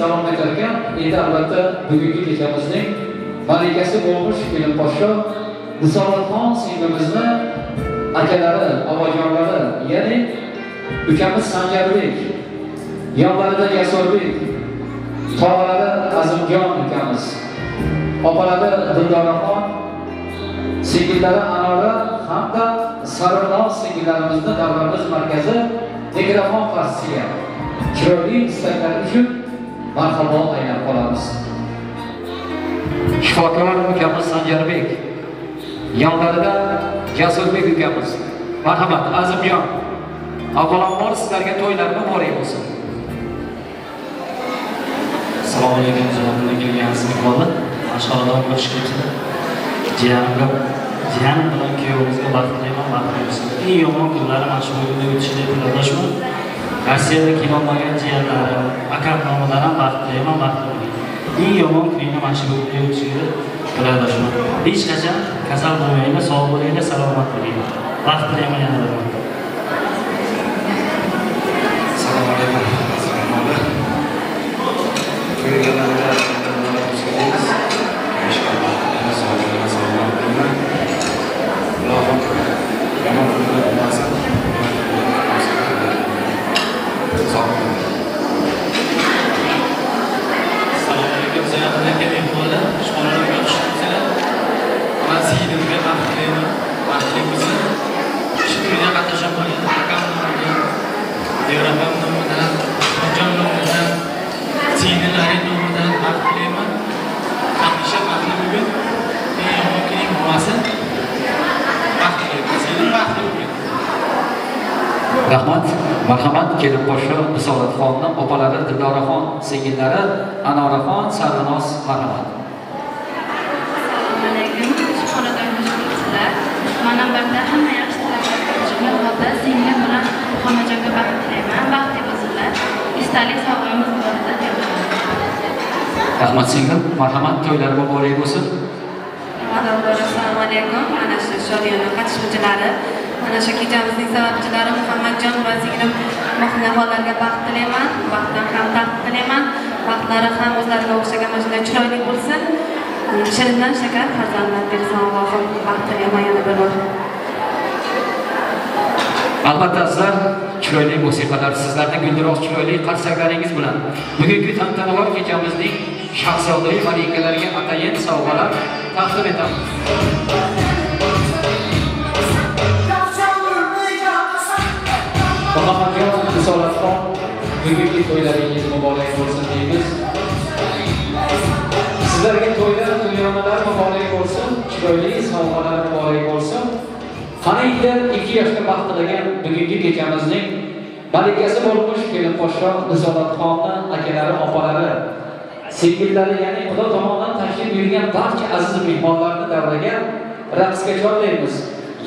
davom etarkan, endi albatta bugungi kechamizning malikasi bo'lmuş film podsho Risolatxon singlimizni akalari, obajonlari, ya'ni ukamiz Sanjarbek, yonlarida Yasurbek, tog'alari Azimjon ukamiz, opalari Dildoraxon, singillari Anora hamda Sarinoz singillarimizni davramiz markazi mikrofon qarshisiga chiroyli istaklar uchun marhabo aylab qolamiz. Shifokor ukamiz Sanjarbek, yonlarida Jasurbek ukamiz. Marhamat, Azimjon. Avvalambor sizlarga to'ylar muborak bo'lsin. Assalomu alaykum, janob kelgansiz bo'ldi. Mashg'ulotlar ko'rishgacha jiyanim bilan kuyovimizga baxtliman, baxtli. Eng yomon kunlari mana shu kunda o'tishini tilashman. Rossiyada kelolmagan jiyanlarim, akam nomidan ham baxtliman, baxtli. Eng yomon kunini mana shu kunda o'tishini tilashman. Hech qachon kasal bo'lmayman, sog' bo'linglar, salomat bo'linglar. Baxtliman yana bir marta. Assalomu alaykum. Rahmat, marhamat, kelin qo'shiq Risolatxonni opalari Dildoraxon, singillari Anoraxon, Sarinoz, marhamat. Assalomu alaykum, xonadondaşlar. Mana birda hamma yaxshi tilaklar holda singlim bilan xonajonga baxt tilayman. Baxtli bo'lsinlar. Istalik sog'lig'imiz borida Rahmat singlim, marhamat, to'ylar muborak bo'lsin. Assalomu alaykum. Mana shu shodiyona qatnashuvchilari, Mana shu kechamizning sababchilari Muhammadjon va singlim Mohinaxonlarga baxt tilayman, baxtdan ham taxt tilayman, baxtlari ham o'zlariga o'xshagan mana shunday chiroyli bo'lsin. Shirindan shakar farzandlar bersin Allohim, baxt tilayman yana bir bor. Albatta sizlar chiroyli musiqalar, sizlarning guldiroq chiroyli qarsaklaringiz bilan bugungi tantanavor kechamizning shahzoda malikalarga atayin sovg'alar taqdim etamiz. Muhammadjon Risolatxon, bugungi to'ylaringiz muborak bo'lsin deymiz. Sizlarga to'ylar, to'yxonalar muborak bo'lsin, chiroyli sovg'alar muborak bo'lsin. Qani endi 2 yoshga baxt tilagan bugungi kechamizning malikasi bo'lmuş kelin poshsho Risolatxonni akalari, opalari, sevgililari, ya'ni Xudo tomonidan tashrif buyurgan barcha aziz mehmonlarni davraga raqsga chorlaymiz.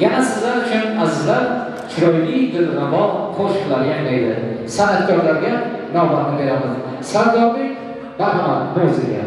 Yana sizlar uchun azizlar chiroyli dilrabo qo'shiqlar yanglaydi. San'atkorlarga navbatni beramiz. Sardobek Marhamat muzika.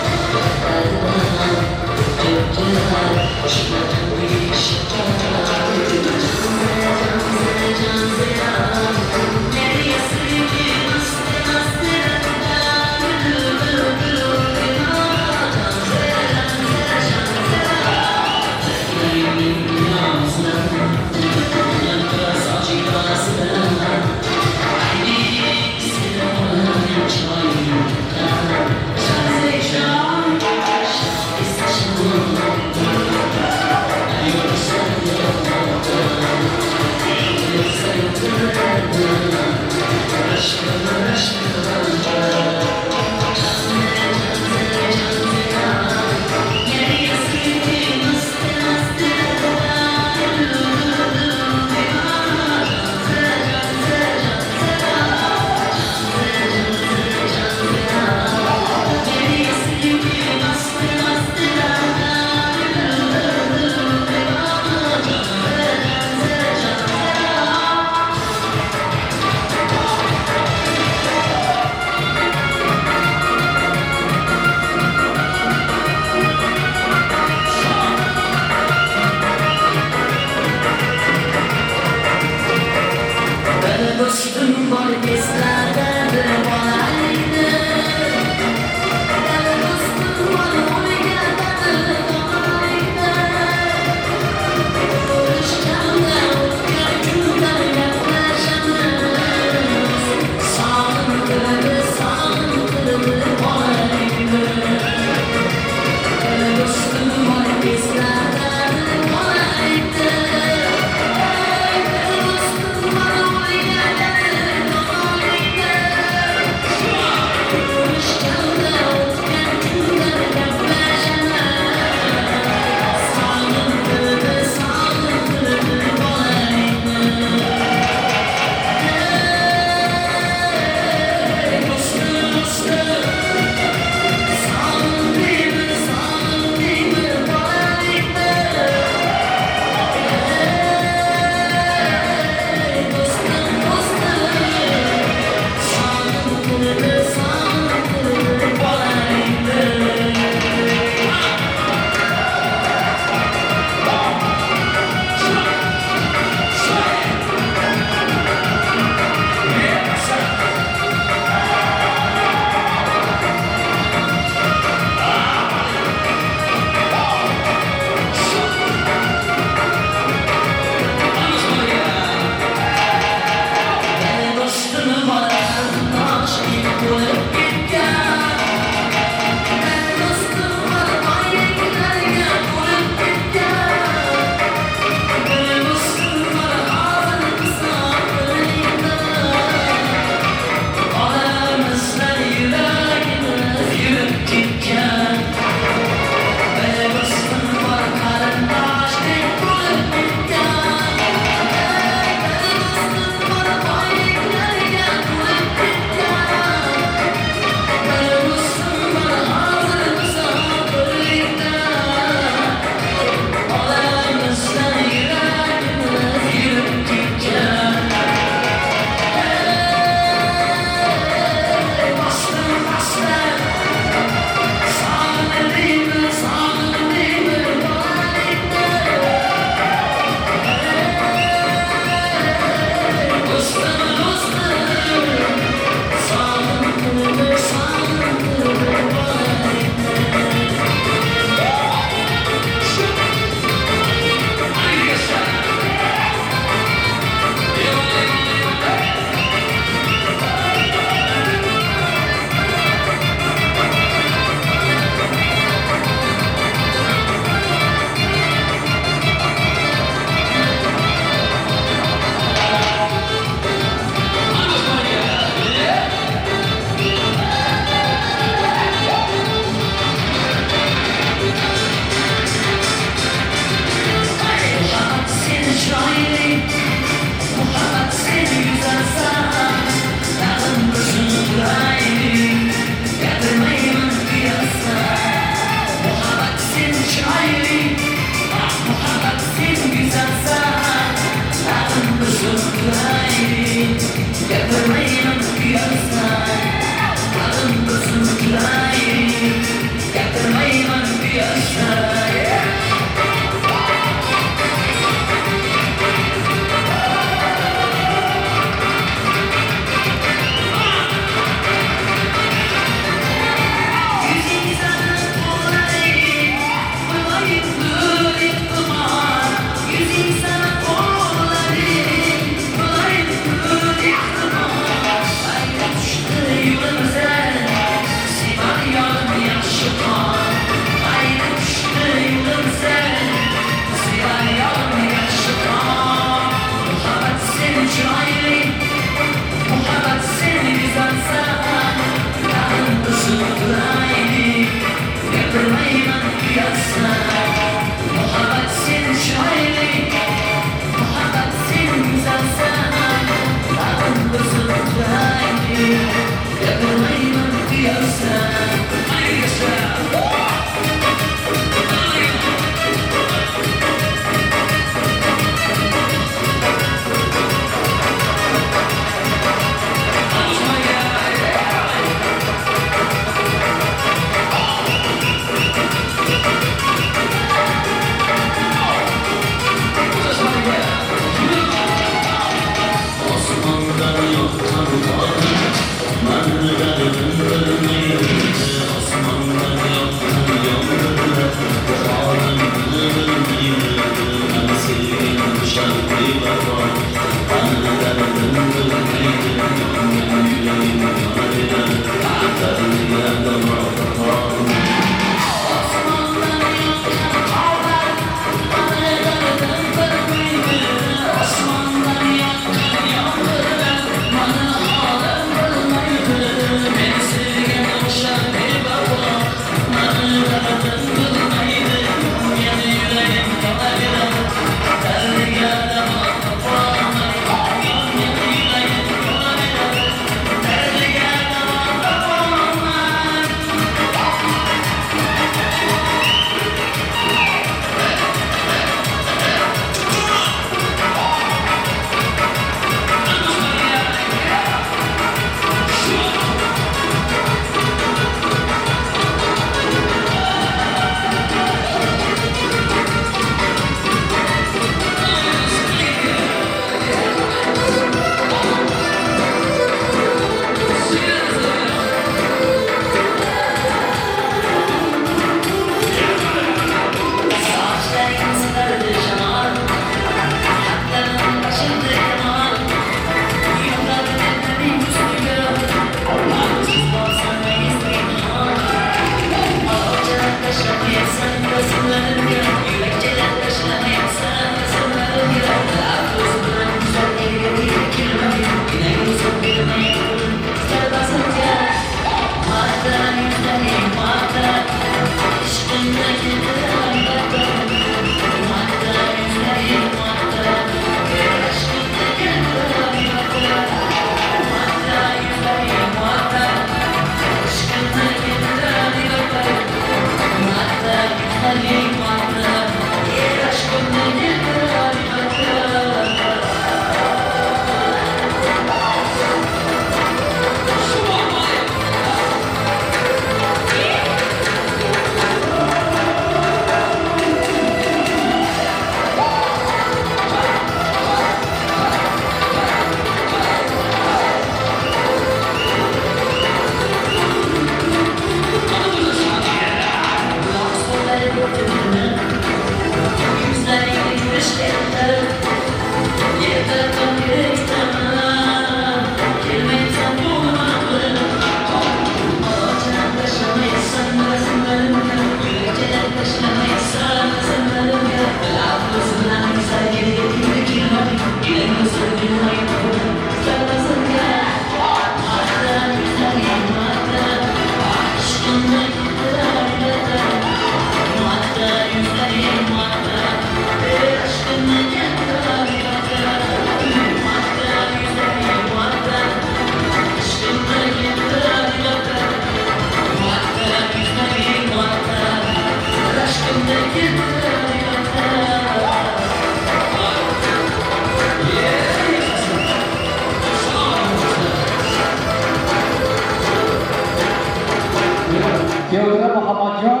Kuyovjo'ra Muhammadjon,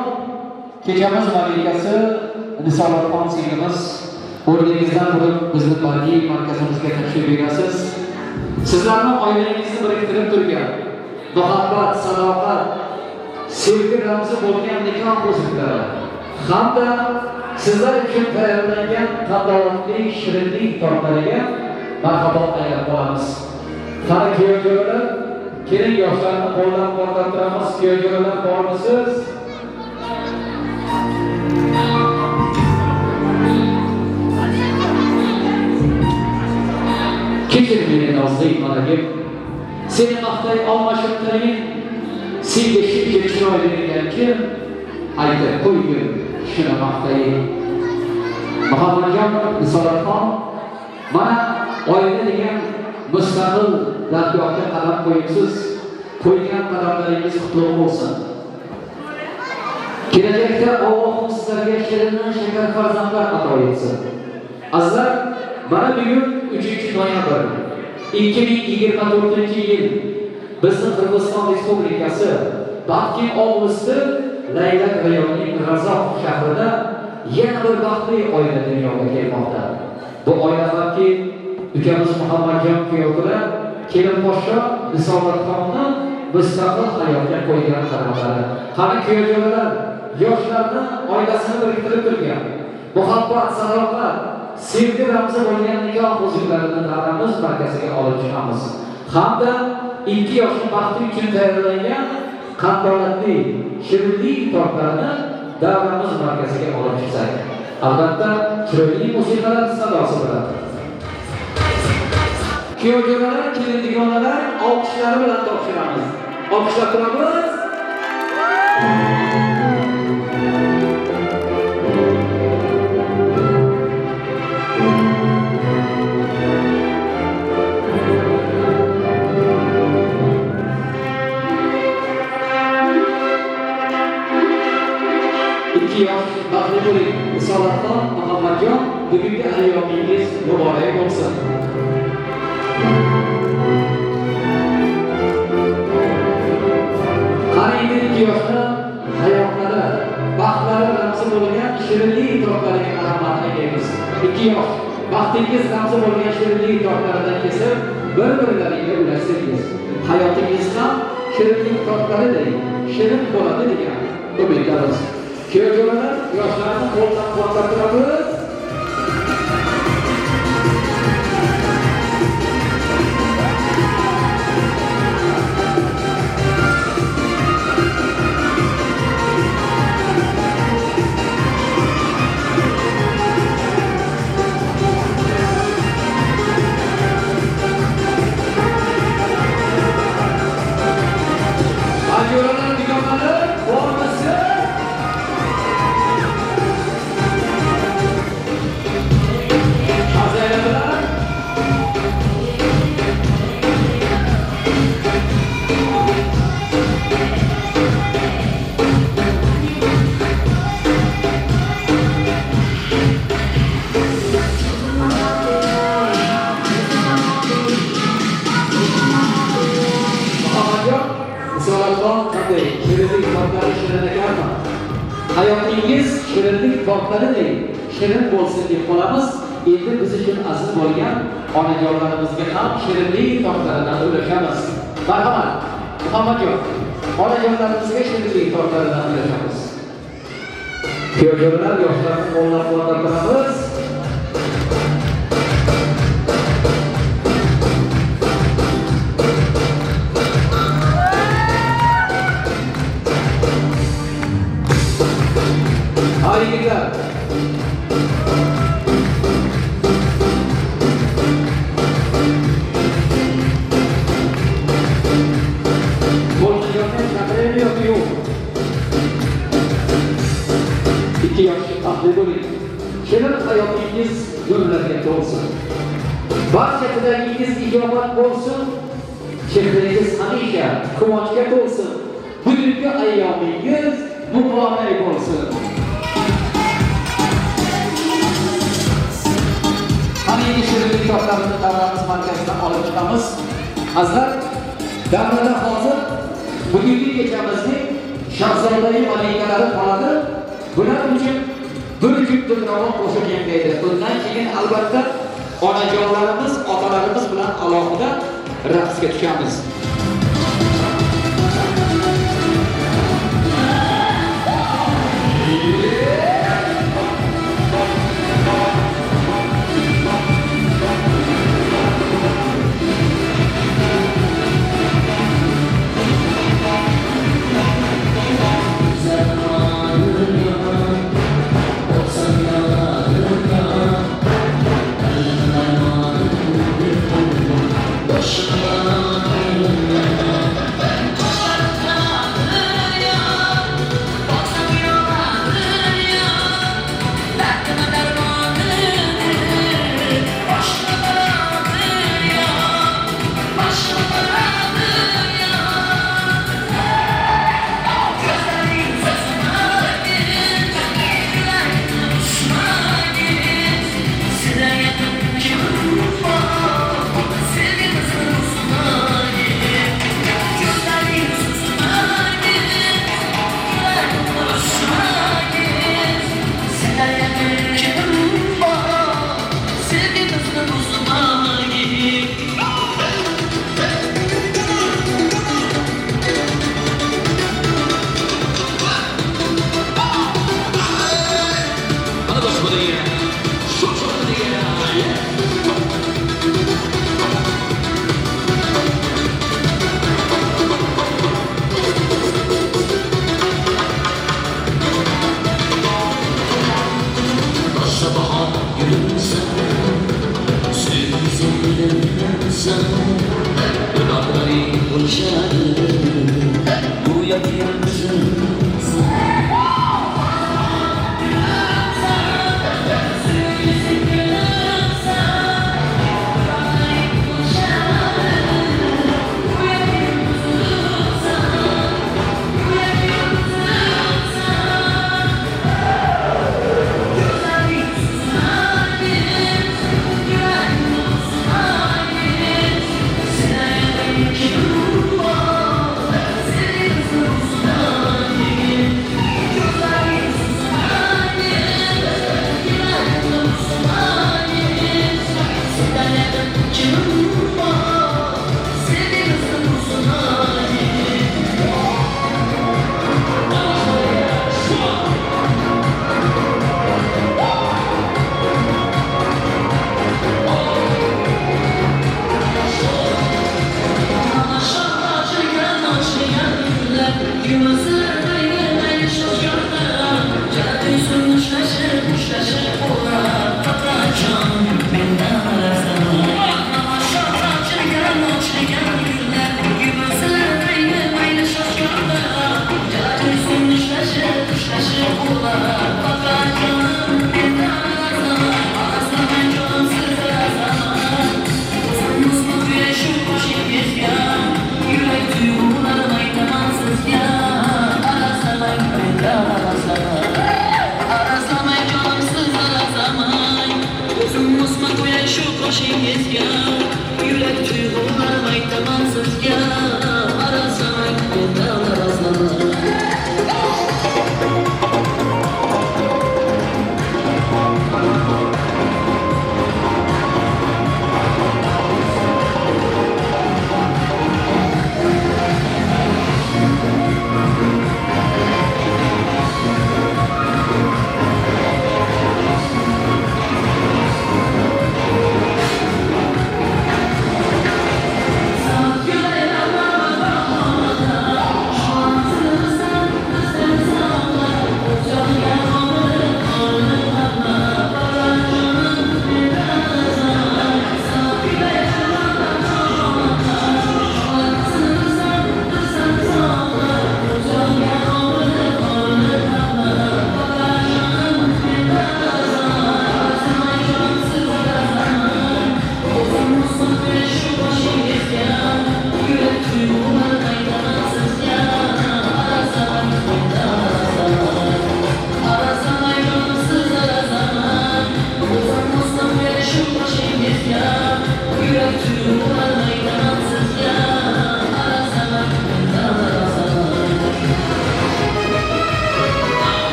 kechamiz malikasi Risolatxon singlimiz o'rningizdan turib bizni badiiy markazimizga tashrif buyurasiz. Sizlarni oilangizni biriktirib turgan muhabbat, sadoqat, sevgi ramzi bo'lgan nikoh o'ziklari hamda sizlar uchun tayyorlangan qandolatli shirinlik tortlariga marhamat aylab qolamiz. Qani kuyovjo'ralar, keling yoshlarni qo'llab-quvvatlab turamiz. Kuyovjo'ralar bormisiz? Kechir meni nozli malagim, seni maqtay olmashib tayin, senga shuncha chiroyli ekan kim, aytib qo'ygin shuni maqtayin. Muhammadjon Risolatxon, mana oila degan mustaqil dargohga qadam qo'yibsiz. Qo'ygan qadamlaringiz qutlug' bo'lsin. Kelajakda Alloh sizlarga shirindan shakar farzandlar ato etsin. Azizlar, mana bugun 3-noyabr 2024-yil bizni Qirg'iziston Respublikasi Bakki oblasi Laylak rayonining Razoq shahrida yana bir baxtli oila dunyoga kelmoqda. Bu oila balki ukamiz Muhammadjon kuyovjo'ra Kelinposhsho Risolatxonni mustaqil hayotga qo'ygan qadamlari. Qani kuyovjo'ralar, yoshlarni oilasini biriktirib turgan muhabbat, sadoqat, sevgi ramzi bo'lgan nikoh o'ziklarini davramiz markaziga olib chiqamiz. Hamda ikki yoshli baxti uchun tayyorlangan qandolatli shirinlik tortlarini davramiz markaziga olib chiqsak. Albatta, chiroyli musiqalar sadosi bilan. Kuyovjo'ralar, kelin-dugonalar olqishlari bilan topshiramiz. Olqishlab turamiz. yosh baxtli bo'ling. Risolatxon Muhammadjon, bugungi ayyomingiz muborak bo'lsin. Qaraydi 2 yoshlar hayotlari, baxtlari ramzi bo'lgan shirinlik tortlariga rahmat aytamiz. 2 yosh baxtingiz ramzi bo'lgan shirinlik tortlaridan kesib, bir-birlariga ulashsangiz, hayotingiz ham shirinlik tortlaridek shirin bo'ladi degan umiddamiz. Kuyovjo'ralar, yoshlarni qo'llab-quvvatlab turamiz. Ajoralar digamani bormisi. Hazaylarlar. Shirinlik tortlari shirin ekanmi? Hayotingiz shirinlik tortlaridek shirin bo'lsin deb qolamiz. Endi biz uchun aziz bo'lgan onajonlarimizga ham shirinlik tortlaridan ulashamiz. Marhamat, Muhammadjon, onajonlarimizga shirinlik tortlaridan ulashamiz. Kuyovjo'ralar, yoshlarni qo'llab-quvvatlab turamiz. Yigitlar, bo'lmagandan chaqirim yo'q. 2 yosh baxtli bo'ling. Shirin hayotingiz gullarga to'lsin. Barcha tilagingiz ijobat bo'lsin. Chehrangiz hamisha quvonchga to'lsin. Bugungi ayyomingiz muborak bo'lsin. Qaniydi shirinlik tortlarini davramiz markazidan olib chiqamiz. Azizlar, davrada hozir bugungi kechamizning shahzodai malikalari qoladi. Bular uchun bir dilravon qo'shiq yanglaydi. Bundan keyin albatta onajonlarimiz, otalarimiz bilan alohida raqsga tushamiz. Başına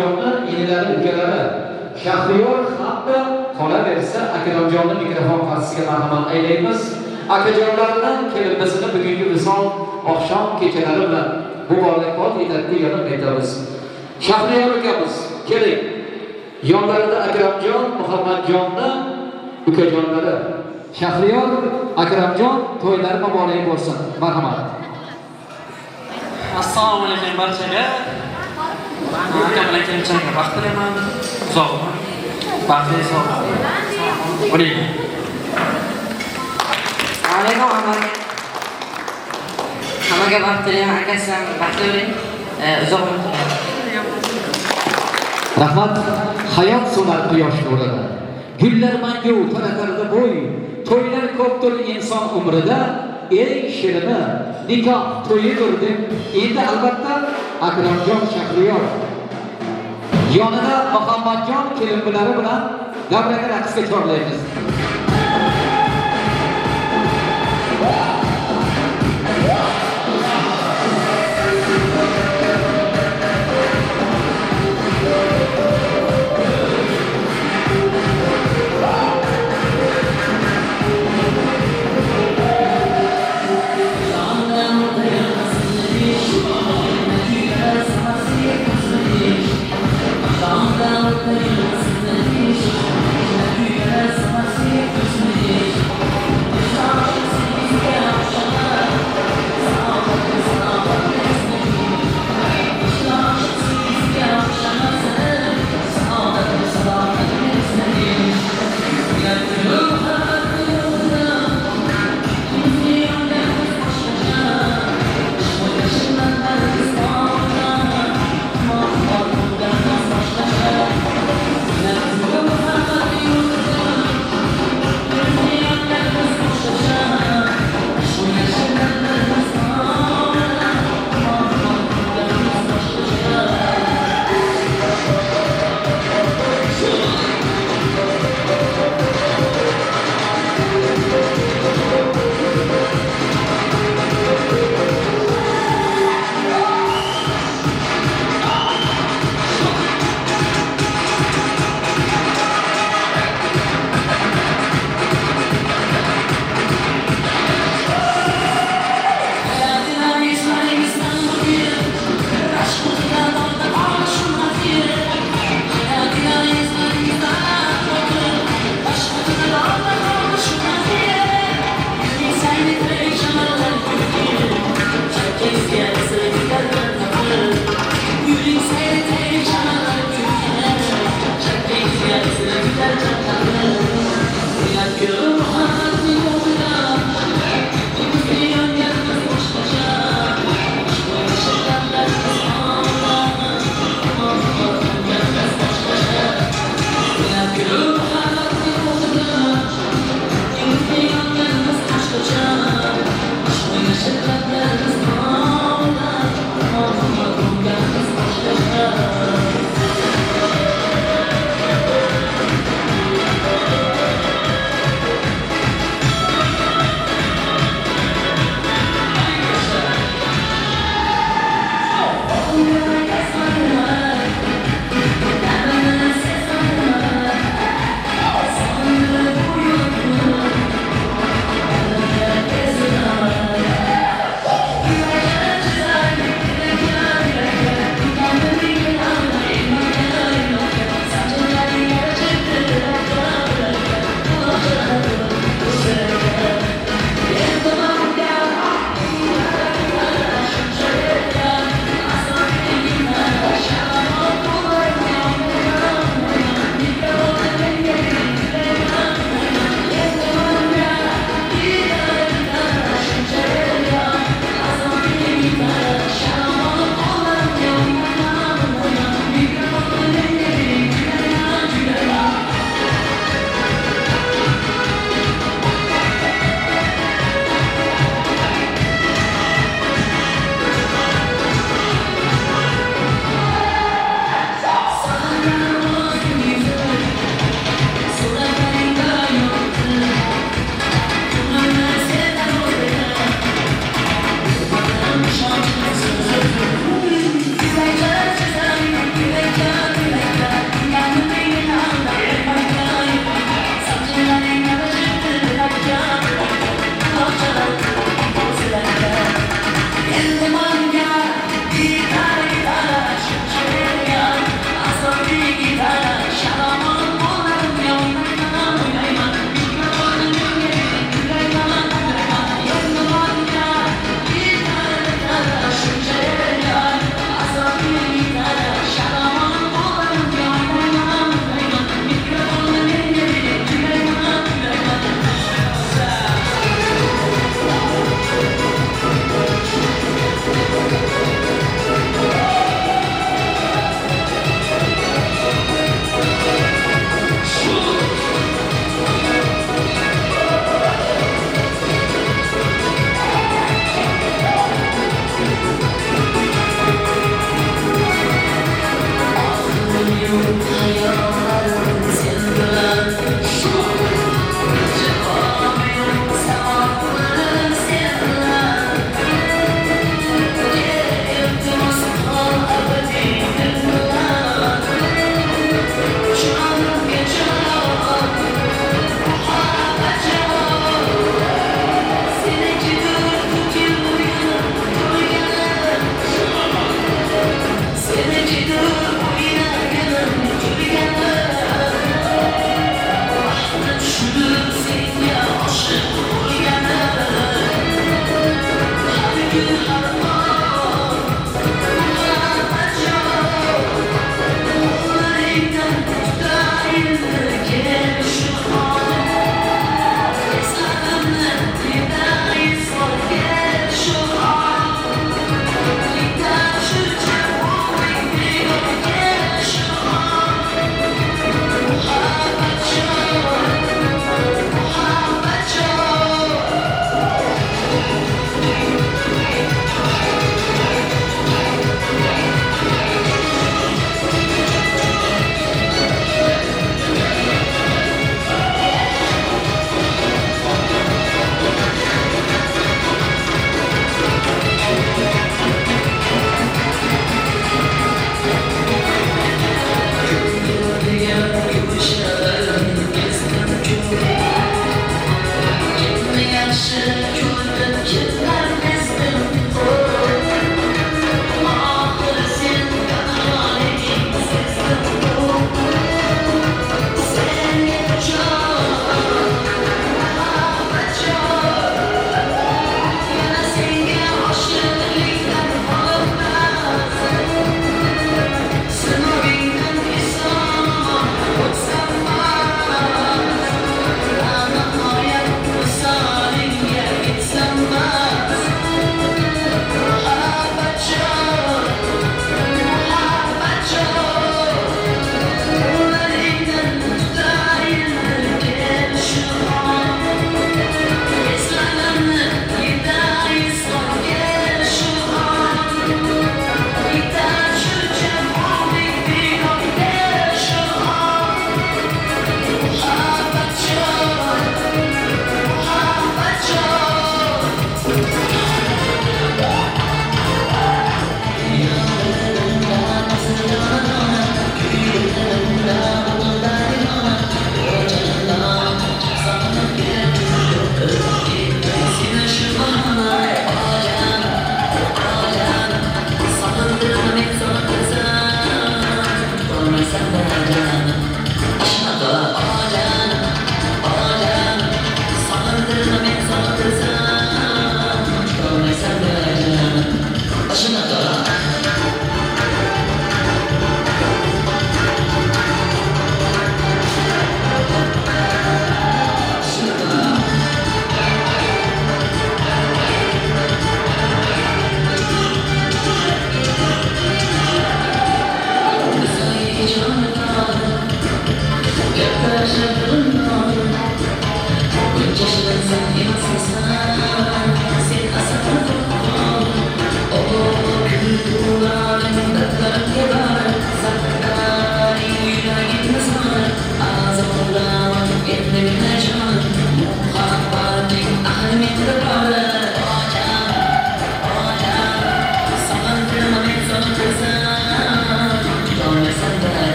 Akramjonning inilari, ukalari Shahriyor hamda qolaversa Akramjonni mikrofon qarshisiga marhamat aylaymiz. Akajonlardan kelibmasini bugungi misol oqshom kechalari bilan muborakbod etadi yana aytamiz. Shahriyor ukamiz, keling. Yonlarida Akramjon, Muhammadjonni ukajonlari. Shahriyor, Akramjon to'ylari muborak bo'lsin. Marhamat. Assalomu alaykum barchaga. Aka bilan kelinchakka vaqt tilayman. Uzoqman. Baxtli sog'lik. Bo'ling. Alaykum Ahmad. Hammaga vaqt tilayman. Akasi ham baxtli bo'ling. Uzoq umr tilayman. Rahmat. Hayot so'nar quyosh nurida. Gullar mangu taratarda bo'y. To'ylar ko'pdir inson umrida. Eng shirini nikoh to'yidir deb endi albatta Akramjon Shahriyor yonida Muhammadjon kelinlari bilan davraga raqsga chorlaymiz.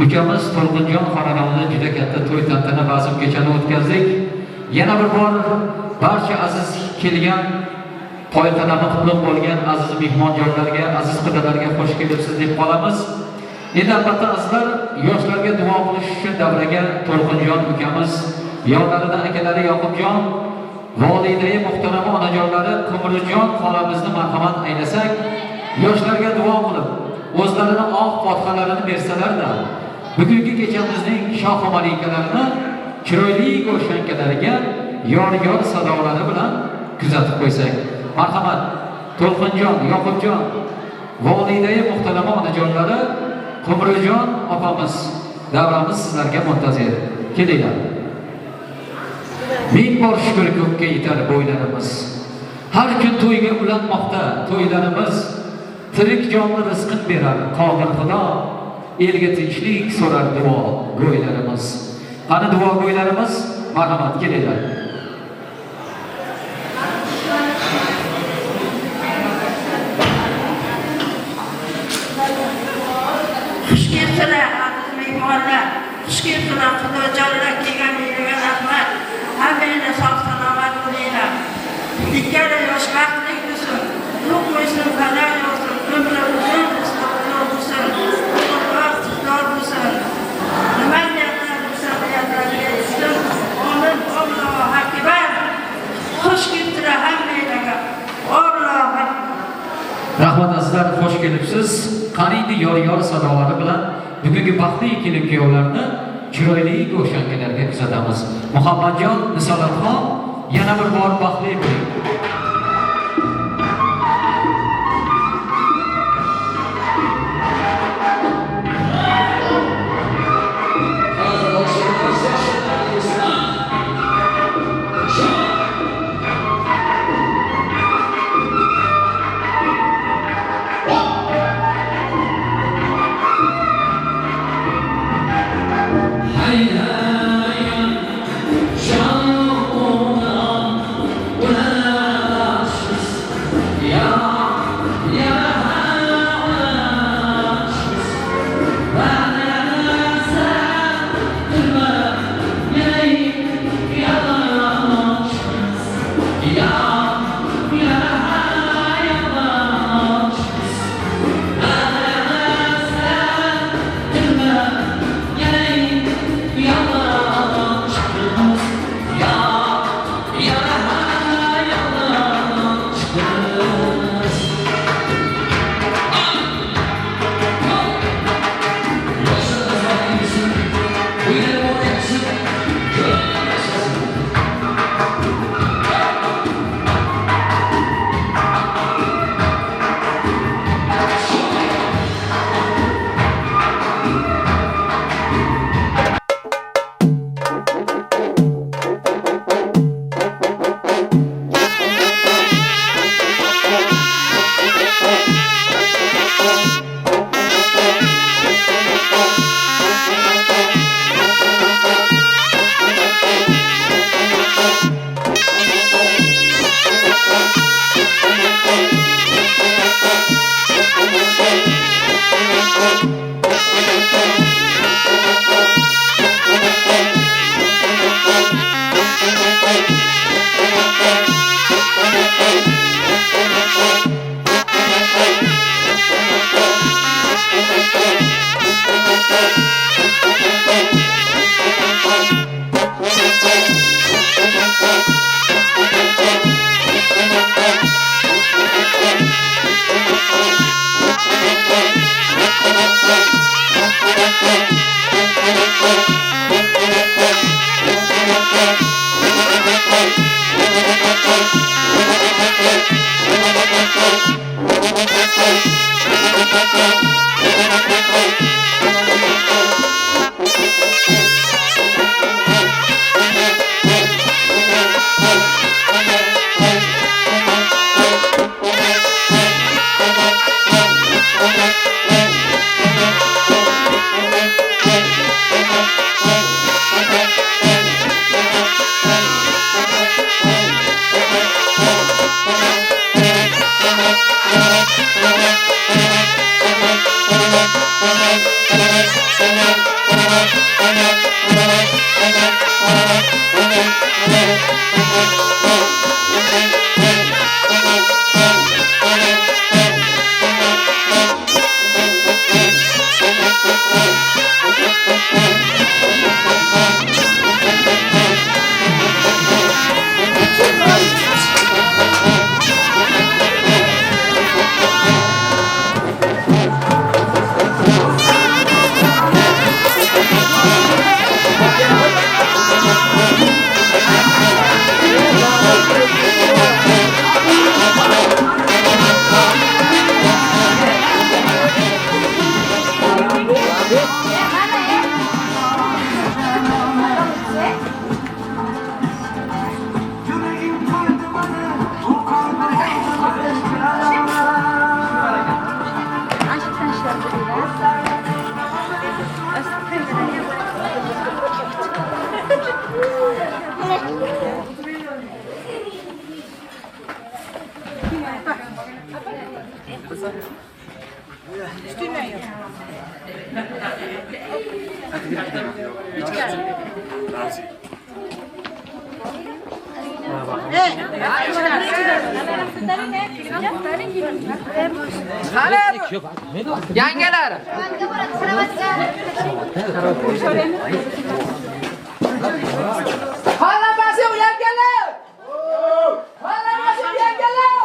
Ukamiz To'lqinjon xonadonida juda katta to'y tantana bazm kechani o'tkazdik. Yana bir bor barcha aziz kelgan to'yxonani qutlug' bo'lgan aziz mehmonjonlarga, aziz qidalarga xush kelibsiz deb qolamiz. Endi albatta azizlar yoshlarga duo qilish uchun davraga To'lqinjon ukamiz, yonlarida akalari Yoqubjon, volidai muhtarama onajonlari Qumurjon xolamizni marhamat aylasak, yoshlarga duo qilib, o'zlarini oq fotihalarini bersalar-da, bugungi kechamizning shoh malikalarini chiroyli go'shankalariga yor-yor sadolari bilan kuzatib qo'ysak. Marhamat, To'lqinjon, Yoqubjon, volidai muhtarama onajonlari Qumurjon opamiz, davramiz sizlarga muntazir. Kelinglar. Ming bor shukr ko'kka yetar bo'ylarimiz. Har kun to'yga ulanmoqda to'ylarimiz. Tirik jonni rizqin berar qodir Xudo. Elga tinchlik so'rar duo go'ylarimiz. Qani duo go'ylarimiz? Marhamat, kelinglar. Xush kelibsizlar aziz mehmonlar. Xush kelibsizlar Xudojonlar kelgan yerga rahmat. Hammanglar sog' salomat bo'linglar. Ikkala yosh baxtli bo'lsin. Ruh bo'lsin, balo bo'lsin. Umri uzun bo'lsin, bo'lsin. Iqtidor bo'lsin. Nima niyatlar bo'lsa, niyatlarga yetsin. Amin. Allohu akbar. Xush kelibsizlar hammanglarga. Allohu akbar. Rahmat azizlar, xush kelibsiz. Qariydi yor-yor sadolari bilan bugungi baxtli kelin-kuyovlarni chiroyli go'shankalarga kuzatamiz. Muhammadjon, Nisolatxon, yana bir bor baxtli bo'ling. Thank you. Yangilar. Halamasi yangilar. Halamasi yangilar.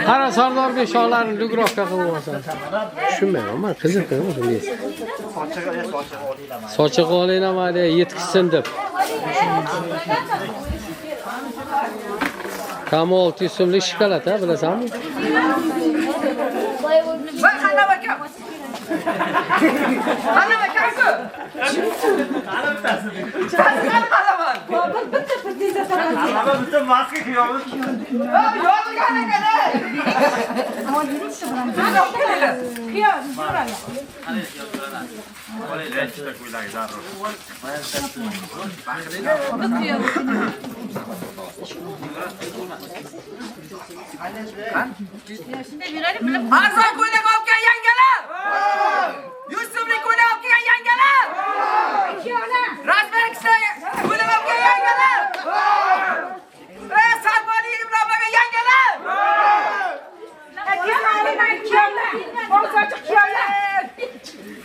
Qara Sardorga shoxlarni lugrovka qilib olsan. Tushunmayman, men qiziqdim o'zim. Sochiq olayman deya yetkizsin deb. Kam 600 so'mlik shokolad, bilasanmi? Voy qanday ekan? Qanday ekan? Bitta maska kiyamiz. Arzon ko'ylak olib kelgan yangilar. Yusuflik ko'ylak olib kelgan yangilar. Rasman ko'ylak olib kelgan yangilar. Salmoni Ibrohimga yangilar.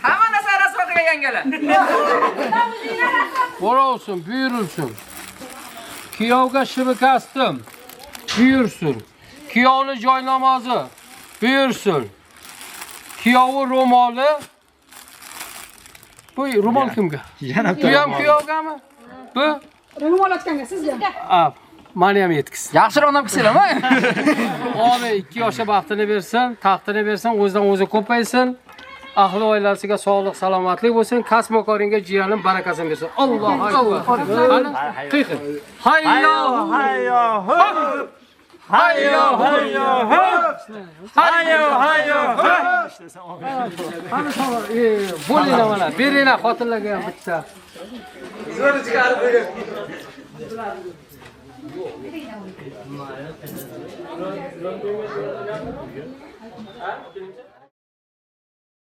Hamma narsa rasmga yangilar. Bo'lsin, buyurilsin. Kuyovga shibi kastim. Buyursin. Kuyovni joy namozi. Buyursin. Kuyovi ro'moli. Bu ro'mol kimga? Bu ham kuyovgami? Bu ro'mol otganga sizga. Meni ham yetkizsin. Yaxshiroq nam qilsanglarmi? Omi 2 yoshga baxtini bersin, taxtini bersin, o'zidan o'zi ko'paysin. Ahli oilasiga sog'lik, salomatlik bo'lsin, kasb-koringa jiyanim barakasini bersin. Allohu akbar. Qani? Qiqin. Hayyo, hayyo, hayyo, hayyo, hayyo, hayyo. Qani sog'lar, bo'linglar mana, beringlar xotinlarga ham bitta. Zo'r chiqarib bering. Ha?